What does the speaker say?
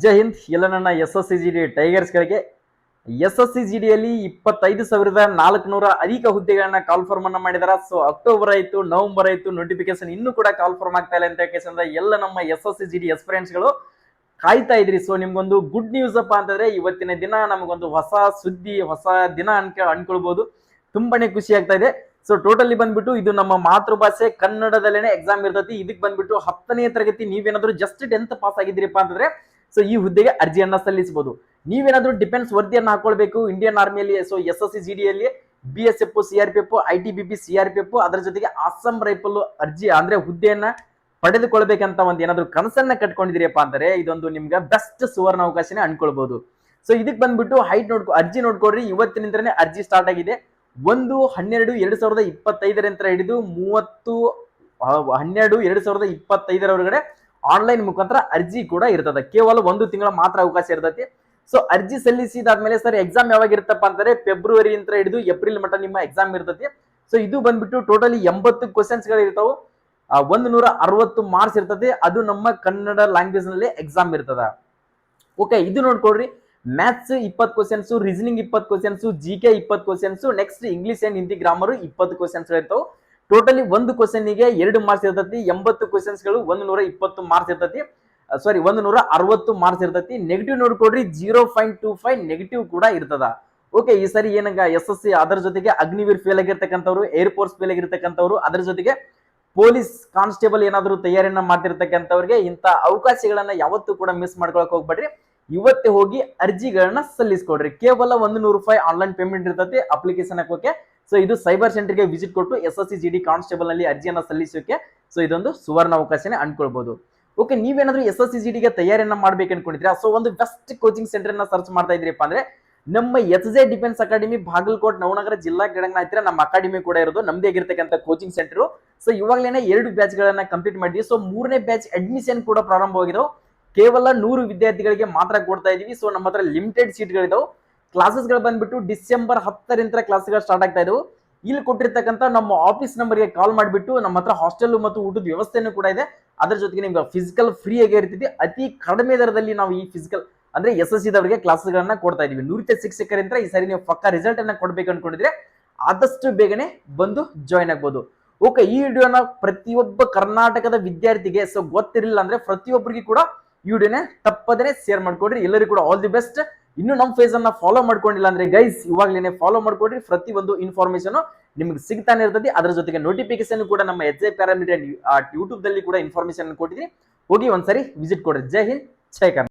ಜೈ ಹಿಂದ್. ಎಲ್ಲ ನನ್ನ SSCGD ಟೈಗರ್ಸ್ಗಳಿಗೆ SSCGDಯಲ್ಲಿ 25,400 ಅಧಿಕ ಹುದ್ದೆಗಳನ್ನ ಕಾಲ್ಫಾರ್ಮ್ ಅನ್ನ ಮಾಡಿದಾರ. ಸೊ ಅಕ್ಟೋಬರ್ ಆಯ್ತು, ನವೆಂಬರ್ ಆಯ್ತು, ನೋಟಿಫಿಕೇಶನ್ ಇನ್ನೂ ಕೂಡ ಕಾಲ್ಫಾರ್ಮ್ ಆಗ್ತಾ ಇಲ್ಲ ಅಂತ ಕೇಸಂದ್ರೆ ಎಲ್ಲ ನಮ್ಮ SSCGD ಎಸ್ಪಿರೆಂಟ್ಸ್ ಗಳು ಕಾಯ್ತಾ ಇದ್ರಿ. ಸೊ ನಿಮ್ಗೊಂದು ಗುಡ್ ನ್ಯೂಸ್ ಅಪ್ಪ ಅಂತಂದ್ರೆ ಇವತ್ತಿನ ದಿನ ನಮಗೊಂದು ಹೊಸ ಸುದ್ದಿ, ಹೊಸ ದಿನ ಅನ್ಕೊಳ್ಬಹುದು. ತುಂಬಾನೇ ಖುಷಿ ಆಗ್ತಾ ಇದೆ. ಸೊ ಟೋಟಲಿ ಬಂದ್ಬಿಟ್ಟು ಇದು ನಮ್ಮ ಮಾತೃಭಾಷೆ ಕನ್ನಡದಲ್ಲೇನೆ ಎಕ್ಸಾಮ್ ಇರ್ತೈತಿ. ಇದಕ್ಕೆ ಬಂದ್ಬಿಟ್ಟು 10ನೇ ತರಗತಿ ನೀವೇನಾದ್ರೂ ಜಸ್ಟ್ 10th ಪಾಸ್ ಆಗಿದ್ದೀರಿಪ್ಪ ಅಂತಂದ್ರೆ ಸೊ ಈ ಹುದ್ದೆಗೆ ಅರ್ಜಿಯನ್ನ ಸಲ್ಲಿಸಬಹುದು. ನೀವೇನಾದ್ರೂ ಡಿಫೆನ್ಸ್ ವರದಿಯನ್ನ ಹಾಕೊಳ್ಬೇಕು ಇಂಡಿಯನ್ ಆರ್ಮಿಯಲ್ಲಿ. ಸೊ SSCGD ಯಲ್ಲಿ BSF, CRPF, ITBP, CRPF, ಅದರ ಜೊತೆಗೆ ಅಸ್ಸಾಂ ರೈಫಲ್ ಅರ್ಜಿ ಅಂದ್ರೆ ಹುದ್ದೆಯನ್ನ ಪಡೆದುಕೊಳ್ಬೇಕಂತ ಒಂದು ಏನಾದ್ರು ಕನಸನ್ನ ಕಟ್ಕೊಂಡಿದ್ದೀರಿಯಪ್ಪ ಅಂದರೆ ಇದೊಂದು ನಿಮ್ಗೆ ಬೆಸ್ಟ್ ಸುವರ್ಣ ಅವಕಾಶನೇ ಅನ್ಕೊಳ್ಬಹುದು. ಸೊ ಇದಕ್ಕೆ ಬಂದ್ಬಿಟ್ಟು ಹೈಟ್ ಅರ್ಜಿ ನೋಡ್ಕೊಡ್ರಿ. ಇವತ್ತಿನಿಂದನೇ ಅರ್ಜಿ ಸ್ಟಾರ್ಟ್ ಆಗಿದೆ. 1/12/2025 ಹಿಡಿದು 30/12/2025 ಆನ್ಲೈನ್ ಮುಖಾಂತರ ಅರ್ಜಿ ಕೂಡ ಇರ್ತದೆ. ಕೇವಲ 1 ತಿಂಗಳ ಮಾತ್ರ ಅವಕಾಶ ಇರ್ತೈತಿ. ಸೊ ಅರ್ಜಿ ಸಲ್ಲಿಸಿದಾದ್ಮೇಲೆ ಸರ್ ಎಕ್ಸಾಮ್ ಯಾವಾಗ ಇರುತ್ತಪ್ಪ ಅಂತಂದ್ರೆ ಫೆಬ್ರವರಿ ಅಂತ ಹಿಡಿದು ಏಪ್ರಿಲ್ ಮಟ್ಟ ನಿಮ್ಮ ಎಕ್ಸಾಮ್ ಇರ್ತೈತಿ. ಸೊ ಇದು ಬಂದ್ಬಿಟ್ಟು ಟೋಟಲಿ 80 ಕ್ವಶನ್ಸ್ ಗಳು ಇರ್ತಾವೆ. 160 ಮಾರ್ಕ್ಸ್ ಇರ್ತದೆ. ಅದು ನಮ್ಮ ಕನ್ನಡ ಲ್ಯಾಂಗ್ವೇಜ್ ನಲ್ಲಿ ಎಕ್ಸಾಮ್ ಇರ್ತದ. ಓಕೆ, ಇದು ನೋಡ್ಕೊಡ್ರಿ. Maths 20 questions, reasoning 20 questions, GK 20 questions, next English and Hindi grammar 20 questions ಇರ್ತಾವೆ. ಟೋಟಲಿ ಒಂದು ಕ್ವಶನ್ಗೆ 2 ಮಾರ್ಕ್ಸ್ ಇರ್ತೈತಿ. 80 ಕ್ವಶನ್ಸ್ ಗಳು 120 ಮಾರ್ಕ್ಸ್ ಇರ್ತೈತಿ. 160 ಮಾರ್ಕ್ಸ್ ಇರ್ತೈತಿ. ನೆಗೆಟಿವ್ ನೋಡ್ಕೊಡ್ರಿ, 0.25 ನೆಗೆಟಿವ್ ಕೂಡ ಇರ್ತದ. ಓಕೆ, ಈ ಸರಿ ಏನಂಗ SSC ಅದರ ಜೊತೆಗೆ ಅಗ್ನಿವೀರ್ ಫೇಲ್ ಆಗಿರ್ತಕ್ಕಂಥವ್ರು, ಏರ್ ಫೋರ್ಸ್ ಫೇಲ್ ಆಗಿರ್ತಕ್ಕಂಥವ್ರು, ಅದರ ಜೊತೆಗೆ ಪೊಲೀಸ್ ಕಾನ್ಸ್ಟೇಬಲ್ ಏನಾದ್ರು ತಯಾರಿಯನ್ನ ಮಾಡ್ತಿರ್ತಕ್ಕಂಥವ್ರಿಗೆ ಇಂಥ ಅವಕಾಶಗಳನ್ನ ಯಾವತ್ತೂ ಕೂಡ ಮಿಸ್ ಮಾಡ್ಕೊಳಕ್ ಹೋಗ್ಬೇಡ್ರಿ. ಇವತ್ತೇ ಹೋಗಿ ಅರ್ಜಿಗಳನ್ನ ಸಲ್ಲಿಸ್ಕೊಡ್ರಿ. ಕೇವಲ 100 ರೂಪಾಯಿ ಆನ್ಲೈನ್ ಪೇಮೆಂಟ್ ಇರ್ತೈತಿ ಅಪ್ಲಿಕೇಶನ್ ಹಾಕೋಕೆ. ಸೊ ಇದು ಸೈಬರ್ ಸೆಂಟರ್ಗೆ ವಿಸಿಟ್ ಕೊಟ್ಟು SSCGD ಕಾನ್ಸ್ಟೇಬಲ್ ನಲ್ಲಿ ಅರ್ಜಿಯನ್ನ ಸಲ್ಲಿಸೋಕೆ ಸೊ ಇದೊಂದು ಸುವರ್ಣ ಅವಕಾಶನೇ ಅನ್ಕೊಳ್ಬಹುದು. ಓಕೆ, ನೀವೇನಾದ್ರೂ SSCGDಗೆ ತಯಾರಿಯನ್ನ ಮಾಡ್ಬೇಕು ಅನ್ಕೊಂಡಿದ್ರೆ ಸೊ ಒಂದು ಬೆಸ್ಟ್ ಕೋಚಿಂಗ್ ಸೆಂಟರ್ ಅನ್ನ ಸರ್ಚ್ ಮಾಡ್ತಾ ಇದ್ರಿಪ್ಪ ಅಂದ್ರೆ ನಮ್ಮ SJ defence academy Bagalkot Navanagar ಜಿಲ್ಲಾ ಗಿಡಂಗ ಹತ್ತಿರ ನಮ್ಮ ಅಕಾಡೆಮಿ ಕೂಡ ಇರೋದು. ನಮ್ದೇ ಆಗಿರ್ತಕ್ಕಂಥ ಕೋಚಿಂಗ್ ಸೆಂಟರ್. ಸೊ ಇವಾಗಲೇನೆ 2 ಬ್ಯಾಚ್ ಗಳನ್ನ ಕಂಪ್ಲೀಟ್ ಮಾಡಿದ್ವಿ. ಸೊ 3ನೇ ಬ್ಯಾಚ್ ಅಡ್ಮಿಷನ್ ಕೂಡ ಪ್ರಾರಂಭವಾಗಿದ್ದಾವೆ. ಕೇವಲ 100 ವಿದ್ಯಾರ್ಥಿಗಳಿಗೆ ಮಾತ್ರ ಕೊಡ್ತಾ ಇದೀವಿ. ಸೊ ನಮ್ಮ ಹತ್ರ ಲಿಮಿಟೆಡ್ ಸೀಟ್ ಗಳಿದಾವೆ. ಕ್ಲಾಸಸ್ ಗಳು ಬಂದ್ಬಿಟ್ಟು ಡಿಸೆಂಬರ್ 10ರಿಂದ ಕ್ಲಾಸ್ಗಳು ಸ್ಟಾರ್ಟ್ ಆಗ್ತಾ ಇದಾವೆ. ಇಲ್ಲಿ ಕೊಟ್ಟಿರ್ತಕ್ಕಂಥ ನಮ್ಮ ಆಫೀಸ್ ನಂಬರ್ಗೆ ಕಾಲ್ ಮಾಡಿಬಿಟ್ಟು ನಮ್ಮ ಹತ್ರ ಹಾಸ್ಟೆಲ್ ಮತ್ತು ಊಟದ ವ್ಯವಸ್ಥೆನೂ ಕೂಡ ಇದೆ. ಅದರ ಜೊತೆಗೆ ನಿಮ್ಗೆ ಫಿಸಿಕಲ್ ಫ್ರೀ ಆಗಿ ಇರ್ತಿದೆ. ಅತಿ ಕಡಿಮೆ ದರದಲ್ಲಿ ನಾವು ಈ ಫಿಸಿಕಲ್ ಅಂದ್ರೆ SSC ದವರಿಗೆ ಕ್ಲಾಸ್ಗಳನ್ನ ಕೊಡ್ತಾ ಇದೀವಿ. ನುರಿತ ಶಿಕ್ಷಕರಿಂದ ಈ ಸರಿ ನೀವು ಪಕ್ಕ ರಿಸಲ್ಟ್ ಅನ್ನ ಕೊಡ್ಬೇಕು ಅನ್ಕೊಂಡಿದ್ರೆ ಆದಷ್ಟು ಬೇಗನೆ ಬಂದು ಜಾಯ್ನ್ ಆಗ್ಬೋದು. ಓಕೆ, ಈ ವಿಡಿಯೋನ ಪ್ರತಿಯೊಬ್ಬ ಕರ್ನಾಟಕದ ವಿದ್ಯಾರ್ಥಿಗೆ ಸೊ ಗೊತ್ತಿರಲಿಲ್ಲ ಅಂದ್ರೆ ಪ್ರತಿಯೊಬ್ಬರಿಗೂ ಕೂಡ ಈ ವಿಡಿಯೋನ ತಪ್ಪದೇ ಶೇರ್ ಮಾಡ್ಕೊಡ್ರಿ. ಎಲ್ಲರಿಗೂ ಕೂಡ ಆಲ್ ದಿ ಬೆಸ್ಟ್. ಇನ್ನು ನಮ್ಮ ಫೇಸ್ ಅನ್ನ ಫಾಲೋ ಮಾಡ್ಕೊಂಡಿಲ್ಲ ಅಂದ್ರೆ ಗೈಸ್ ಇವಾಗಲೇ ಫಾಲೋ ಮಾಡ್ಕೊಡ್ರಿ. ಪ್ರತಿಯೊಂದು ಇನ್ಫಾರ್ಮೇಶನ್ ನಿಮ್ಗೆ ಸಿಗ್ತಾನೆ ಇರ್ತದೆ. ಅದರ ಜೊತೆಗೆ ನೋಟಿಫಿಕೇಶನ್ ಕೂಡ ನಮ್ಮ SJ ಪ್ಯಾರಾಮೀಟರ್ ಯೂಟ್ಯೂಬ್ ದಲ್ಲಿ ಕೂಡ ಇನ್ಫಾರ್ಮೇಶನ್ ಕೊಟ್ಟಿದ್ದೀನಿ. ಹೋಗಿ ಒಂದ್ಸರಿ ವಿಸಿಟ್ ಕೊಡ್ರಿ. ಜೈ ಹಿಂದ್, ಜೈ ಕರ್ನಾಟಕ.